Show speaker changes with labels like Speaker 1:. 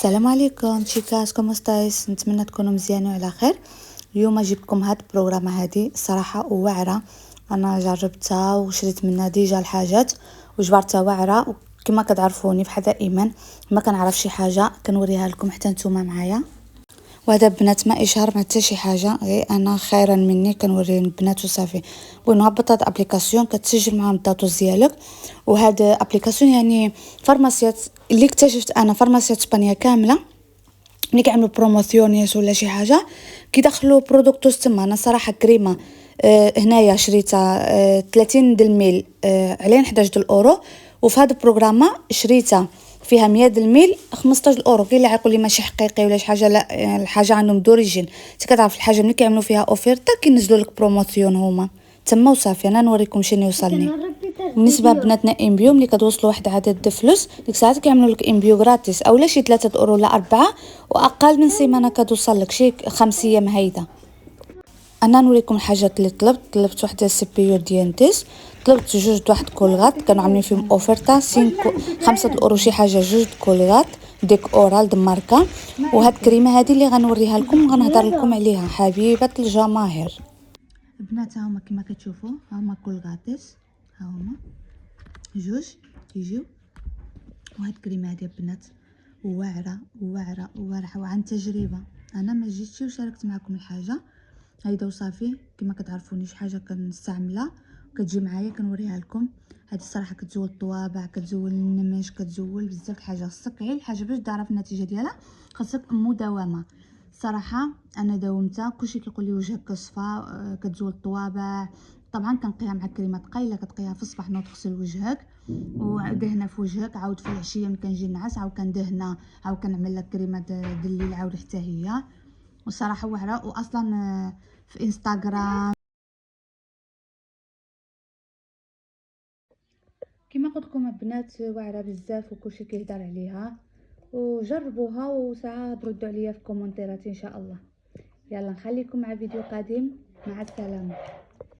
Speaker 1: السلام عليكم تشيكاس، كومو ستايس؟ نتمنى تكونوا مزيانين وعلى خير. اليوم جبتكم هاد البروغرامه هذه الصراحه واعره. انا جربتها وشريت منها ديجا الحاجات وجبرتها واعره، وكما كتعرفوني بحال دائما ما كنعرف شي حاجه كنوريها لكم حتى نتوما معايا. وهذا بنات ما اشهار ما حتى شي حاجه، غير انا خيرا مني كنوري البنات وصافي. ونهبط هاد ابليكاسيون كتسجل معاهم الداتوز ديالك. وهاد ابليكاسيون يعني فارماسيات اللي اكتشفت انا، فارماسيات اسبانيا كامله ملي كيعملوا بروموسيونيس ولا شي حاجه كيدخلوا برودكتوس تما. انا صراحه كريمه هنايا شريتها 30 د الميل على 11 د الاورو، وفي هذا البروغرام شريتها فيها 100 د الميل 15 اورو. كاين اللي يقول لي ماشي حقيقي ولا شي حاجه، لا الحاجه عندهم دوريجين. انت كتعرف الحاجه ملي كيعملوا فيها اوفيرتا كينزلوا لك بروموسيون هما تما وصافي. انا نوريكم شنو يوصلني. بالنسبه بناتنا امبيو ملي كتوصلوا واحد عدد فلوس ديك الساعات كيعملوا لك امبيو غراتيس اولا شي 3 اورو ولا 4، واقل من سيمانه كتوصل لك شي 5 ايام هيدا. انا نوريكم الحاجات اللي طلبت واحده سي بي يو ديانتيس، طلبت جوج واحد كولغات كانوا عاملين فيهم اوفرتا 5 اورو شي حاجه، جوج كولغات ديك اورال د ماركه. وهاد الكريمه هذه اللي غنوريها لكم وغنهضر لكم عليها، حبيبه الجماهير. بنات ها هما كما كتشوفوا، ها هما كولغاتيس، ها هما جوج كيجيو. وهاد الكريمه هادي بنات واعره واعره واعره وعن تجربه. انا ما جيتش وشاركت معكم الحاجه هيدا وصافي. كما كتعرفوني شي حاجه كنستعملها وكتجي معايا كنوريها لكم. هذه الصراحه كتزول الطوابع، كتزول النمش، كتزول بزاف الحاجه. خصك غير الحاجه باش تعرف النتيجه ديالها خصك مداومه. صراحه انا داومتها، كلشي كيقول لي وجهك كصفى كتزول الطوابع. طبعا كنقيها مع كريمه ثقيله، كتقيها في الصباح نوض تغسل وجهك ودهنه في وجهك، عاود في العشيه ملي كنجي نعس عاود كندهنه، عاود كنعمل لك كريمه د الليل عاود حتى هي. والصراحه واعره. واصلا في انستغرام كما قلت لكم البنات واعره بزاف وكلشي كيهضر عليها. وجربوها وساعات ردوا عليا في كومونتيرات ان شاء الله. يلا نخليكم مع فيديو قادم، مع السلامه.